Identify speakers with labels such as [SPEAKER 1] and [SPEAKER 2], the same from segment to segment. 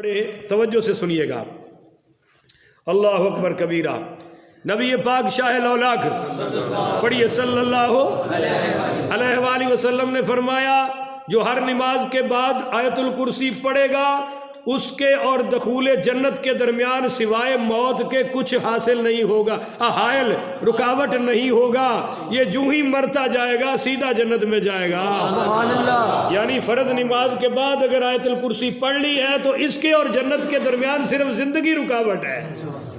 [SPEAKER 1] بڑے توجہ سے سنیے گا. اللہ اکبر کبیرہ. نبی پاک شاہ لولاک پڑھیے صلی اللہ علیہ وآلہ وسلم نے فرمایا جو ہر نماز کے بعد آیت الکرسی پڑھے گا اس کے اور دخول جنت کے درمیان سوائے موت کے کچھ حاصل نہیں ہوگا، حائل رکاوٹ نہیں ہوگا. یہ جو ہی مرتا جائے گا سیدھا جنت میں جائے گا.
[SPEAKER 2] سبحان اللہ.
[SPEAKER 1] یعنی فرض نماز کے بعد اگر آیت الکرسی پڑھ لی ہے تو اس کے اور جنت کے درمیان صرف زندگی رکاوٹ ہے.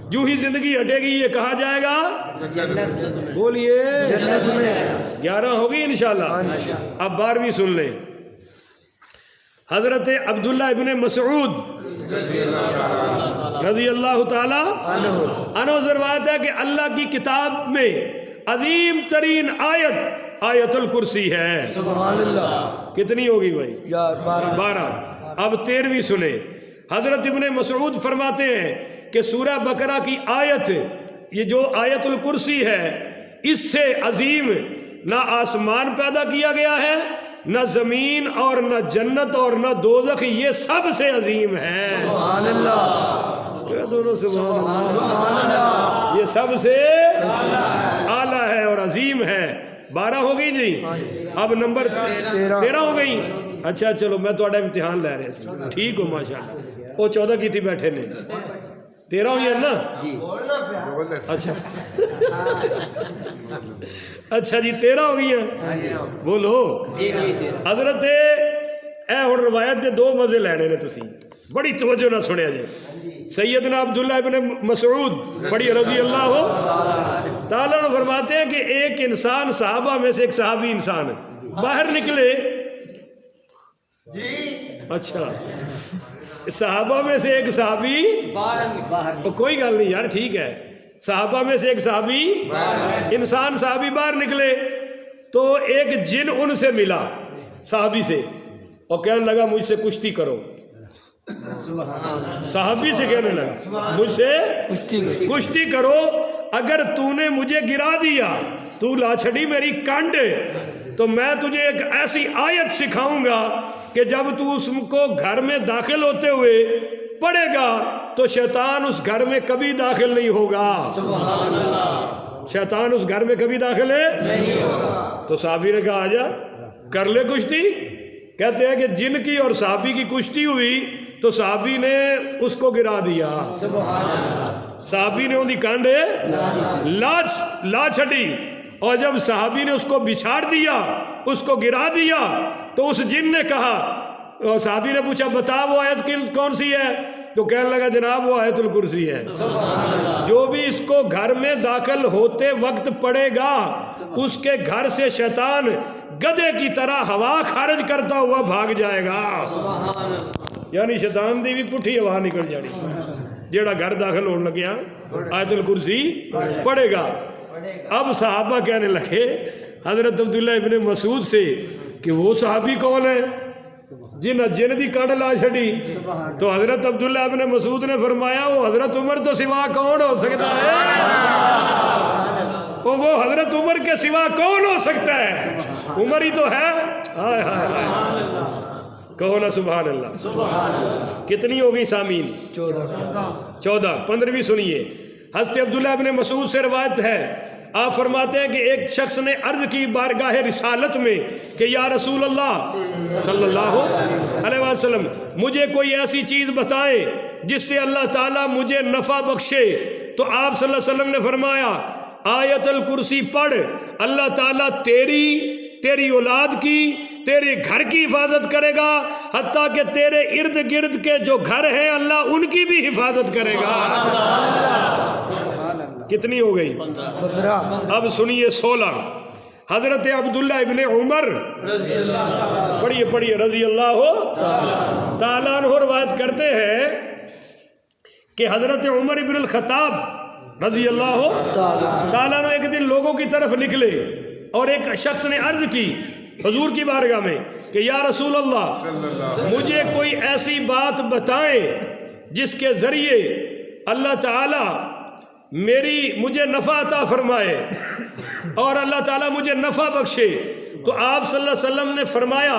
[SPEAKER 1] جو ہی زندگی ہٹے گی یہ کہاں جائے گا؟ بولیے
[SPEAKER 2] جنت میں.
[SPEAKER 1] 11 ہوگی انشاءاللہ. اب 12ویں سن لیں. حضرت عبداللہ ابن مسعود رضی اللہ تعالی عنہ سے روایت ہے کہ اللہ کی کتاب میں عظیم ترین آیت آیت الکرسی ہے.
[SPEAKER 2] سبحان اللہ.
[SPEAKER 1] کتنی ہوگی بھائی؟
[SPEAKER 2] 12.
[SPEAKER 1] اب 13ویں سنیں. حضرت ابن مسعود فرماتے ہیں کہ سورہ بقرہ کی آیت، یہ جو آیت الکرسی ہے، اس سے عظیم نہ آسمان پیدا کیا گیا ہے، نہ زمین اور نہ جنت اور نہ دوزخ، یہ سب سے عظیم ہے.
[SPEAKER 2] سبحان اللہ.
[SPEAKER 1] کیا دونوں سبحان اللہ.
[SPEAKER 2] سبحان اللہ.
[SPEAKER 1] یہ سب سے اعلیٰ ہے اور عظیم ہے. 12 ہو گئی جی. اب نمبر 13 ہو گئی. اچھا چلو میں تھوڑا امتحان لے رہے ہیں. ٹھیک ہو ماشاءاللہ. وہ 14 کی تھی بیٹھے نے. 13 ہوئی ہے نا جی. اچھا اچھا جی 13 ہو گئی ہیں. بولو. حضرت اے ہن روایت دے 2 مزے لینے نے تسی بڑی توجہ نہ سنیا جی. سیدنا عبداللہ ابن مسعود بڑی رضی اللہ تعالیٰ عنہ فرماتے ہیں کہ ایک انسان صحابہ میں سے ایک صحابی انسان باہر نکلے. اچھا صحابہ میں سے ایک صحابی باہر، کوئی گل نہیں یار ٹھیک ہے. صحابہ میں سے ایک صحابی انسان صحابی باہر نکلے تو ایک جن ان سے ملا صحابی سے اور کہنے لگا مجھ سے کشتی کرو. صحابی سے کہنے لگا مجھ سے کشتی کرو، اگر تو نے مجھے گرا دیا، تو لا چھڑی میری کانڈ، تو میں تجھے ایک ایسی آیت سکھاؤں گا کہ جب تو اس کو گھر میں داخل ہوتے ہوئے پڑھے گا تو شیطان اس گھر میں کبھی داخل نہیں ہوگا. شیطان اس گھر میں کبھی داخل نہیں ہوگا. تو صحابی نے کہا آجا کر لے کشتی. کہتے ہیں کہ جن کی اور صحابی کی کشتی ہوئی تو صحابی نے اس کو گرا دیا. صحابی نے ان کی کانڈے لا چھڑی، اور جب صحابی نے اس کو بچھاڑ دیا، اس کو گرا دیا، تو اس جن نے کہا، اور صحابی نے پوچھا بتا وہ آیت کون سی ہے؟ تو کہنے لگا جناب وہ آیت الکرسی ہے. جو بھی اس کو گھر میں داخل ہوتے وقت پڑے گا اس کے گھر سے شیطان گدھے کی طرح ہوا خارج کرتا ہوا بھاگ جائے گا. یعنی شیطان دی بھی پٹھی ہوا نکل جانی. جیڑا گھر داخل ہونے لگیا آیت الکرسی پڑھے گا. اب صحابہ کہنے لگے حضرت عبداللہ ابن مسعود سے کہ وہ صحابی کون ہے جن دی کانڈ لا چھڑی؟ تو حضرت عبداللہ ابن مسعود نے فرمایا وہ حضرت عمر تو سوا کون ہو سکتا ہے؟ وہ حضرت عمر کے سوا کون ہو سکتا ہے؟ عمر ہی تو ہے. ہائے ہائے ہائے. کہو نا سبحان اللہ. کتنی ہوگی سامعین؟ 14. 15ویں سنیے. حضرت عبداللہ ابن مسعود سے روایت ہے، آپ فرماتے ہیں کہ ایک شخص نے عرض کی بارگاہ رسالت میں کہ یا رسول اللہ صلی اللہ علیہ وسلم مجھے کوئی ایسی چیز بتائیں جس سے اللہ تعالیٰ مجھے نفع بخشے. تو آپ صلی اللہ علیہ وسلم نے فرمایا آیت الکرسی پڑھ، اللہ تعالیٰ تیری اولاد کی، تیرے گھر کی حفاظت کرے گا، حتیٰ کہ تیرے ارد گرد کے جو گھر ہیں اللہ ان کی بھی حفاظت کرے گا. کتنی ہو گئی؟
[SPEAKER 2] 15.
[SPEAKER 1] اب سنیے 16. حضرت عبداللہ ابن عمر پڑھیے رضی اللہ تعالیٰ عنہ روایت کرتے ہیں کہ حضرت عمر ابن الخطاب رضی اللہ تعالیٰ عنہ ایک دن لوگوں کی طرف نکلے اور ایک شخص نے عرض کی حضور کی بارگاہ میں کہ یا رسول اللہ مجھے کوئی ایسی بات بتائیں جس کے ذریعے اللہ تعالیٰ مجھے نفع عطا فرمائے اور اللہ تعالیٰ مجھے نفع بخشے. تو آپ صلی اللہ علیہ وسلم نے فرمایا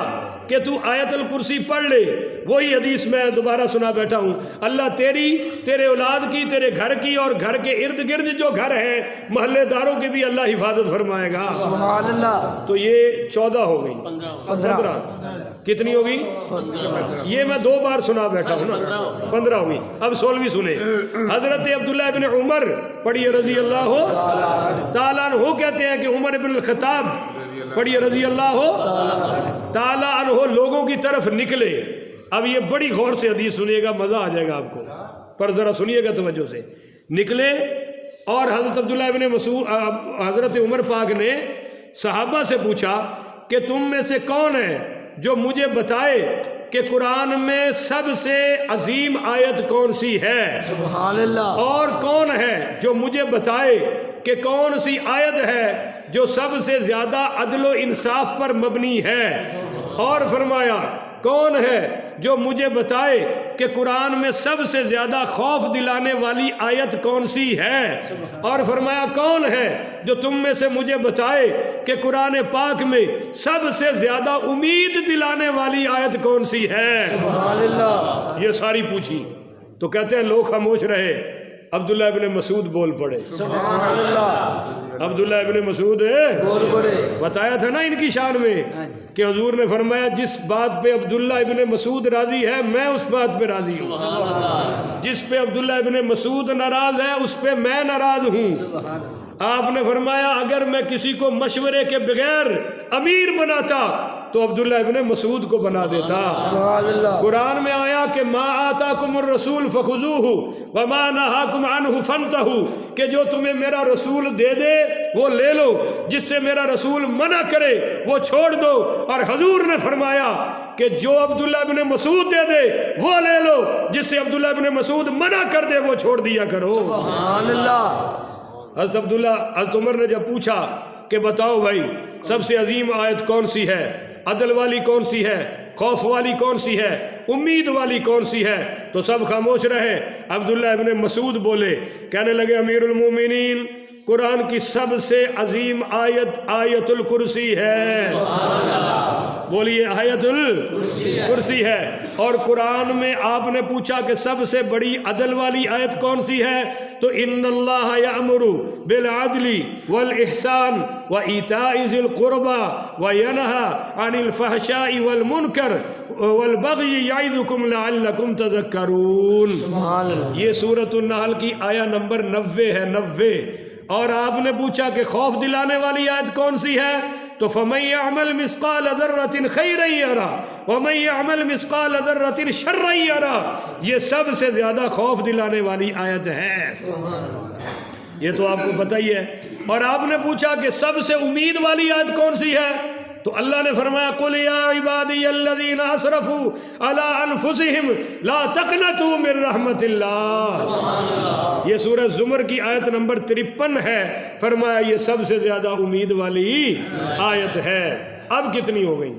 [SPEAKER 1] کہ تو آیت الکرسی پڑھ لے. وہی حدیث میں دوبارہ سنا بیٹھا ہوں. اللہ تیری، تیرے اولاد کی، تیرے گھر کی اور گھر کے ارد گرد جو گھر ہیں محلے داروں کی بھی اللہ حفاظت فرمائے گا.
[SPEAKER 2] سبحان اللہ.
[SPEAKER 1] تو یہ 14 ہو گئی. 15 کتنی ہوگی؟ یہ میں 2 بار سنا بیٹھا ہوں نا. 15 ہوگی. اب 16ویں سنیں. حضرت عبداللہ ابن عمر پڑھیے رضی اللہ تعالیٰ عنہ کہتے ہیں کہ عمر ابن الخطاب پڑھیے رضی اللہ تعالیٰ عنہ لوگوں کی طرف نکلے. اب یہ بڑی غور سے حدیث سنیے گا، مزہ آ جائے گا آپ کو، پر ذرا سنیے گا توجہ سے. نکلے اور حضرت عبداللہ ابن مسعود حضرت عمر پاک نے صحابہ سے پوچھا کہ تم میں سے کون ہے جو مجھے بتائے کہ قرآن میں سب سے عظیم آیت کون سی ہے،
[SPEAKER 2] سبحان اللہ.
[SPEAKER 1] اور کون ہے جو مجھے بتائے کہ کون سی آیت ہے جو سب سے زیادہ عدل و انصاف پر مبنی ہے، اور فرمایا کون ہے جو مجھے بتائے کہ قرآن میں سب سے زیادہ خوف دلانے والی آیت کون سی ہے، اور فرمایا کون ہے جو تم میں سے مجھے بتائے کہ قرآن پاک میں سب سے زیادہ امید دلانے والی آیت کون سی ہے.
[SPEAKER 2] سبحان اللہ.
[SPEAKER 1] یہ ساری پوچھی تو کہتے ہیں لوگ خاموش رہے. عبداللہ ابن مسعود بول پڑے.
[SPEAKER 2] سبحان اللہ.
[SPEAKER 1] عبداللہ ابن مسعود
[SPEAKER 2] بول پڑے.
[SPEAKER 1] بتایا تھا نا ان کی شان میں کہ حضور نے فرمایا جس بات پہ عبداللہ ابن مسعود راضی ہے میں اس بات پہ راضی ہوں، جس پہ عبداللہ ابن مسعود ناراض ہے اس پہ میں ناراض ہوں. آپ نے فرمایا اگر میں کسی کو مشورے کے بغیر امیر بناتا تو عبداللہ ابن مسعود کو بنا دیتا.
[SPEAKER 2] سبحان اللہ.
[SPEAKER 1] قرآن میں آیا کہ ما آتاکم الرسول فخذوہ وما نہاکم عنہ فانتہوا، کہ جو تمہیں میرا رسول دے دے وہ لے لو، جس سے میرا رسول منع کرے وہ چھوڑ دو. اور حضور نے فرمایا کہ جو عبداللہ ابن مسعود دے دے وہ لے لو، جس سے عبداللہ ابن مسعود منع کر دے وہ چھوڑ دیا کرو.
[SPEAKER 2] سبحان اللہ.
[SPEAKER 1] حضرت عمر نے جب پوچھا کہ بتاؤ بھائی سب سے عظیم آیت کون سی ہے، عدل والی کون سی ہے، خوف والی کون سی ہے، امید والی کون سی ہے، تو سب خاموش رہے. عبداللہ ابن مسعود بولے، کہنے لگے امیر المومنین قرآن کی سب سے عظیم آیت آیت الکرسی ہے. بولیے آیت الکرسی ہے. اور قرآن میں آپ نے پوچھا کہ سب سے بڑی عدل والی آیت کون سی ہے، تو ان اللہ یأمر بالعدل والاحسان وایتاء ذی القربى وینہی عن الفحشاء والمنکر والبغی یعظکم لعلکم تذکرون.
[SPEAKER 2] سبحان اللہ.
[SPEAKER 1] یہ سورۃ النحل کی آیا نمبر 90 ہے. 90. اور آپ نے پوچھا کہ خوف دلانے والی آیت کون سی ہے، تو فَمَن يَعْمَلْ مِثْقَالَ ذَرَّةٍ خَيْرًا يَرَهُ وَمَن يَعْمَلْ مِثْقَالَ ذَرَّةٍ شَرًّا يَرَهُ. یہ سب سے زیادہ خوف دلانے والی آیت ہے. یہ تو آپ کو پتہ ہی ہے. اور آپ نے پوچھا کہ سب سے امید والی آیت کون سی ہے، تو اللہ نے فرمایا قُلْ يَا عِبَادِيَ الَّذِينَ أَسْرَفُوا عَلَىٰ أَنفُسِهِمْ لَا تَقْنَطُوا مِن رَحْمَةِ اللَّهِ. یہ سورہ زمر کی آیت نمبر 53 ہے. فرمایا یہ سب سے زیادہ امید والی آیت ہے. اب کتنی ہو گئی؟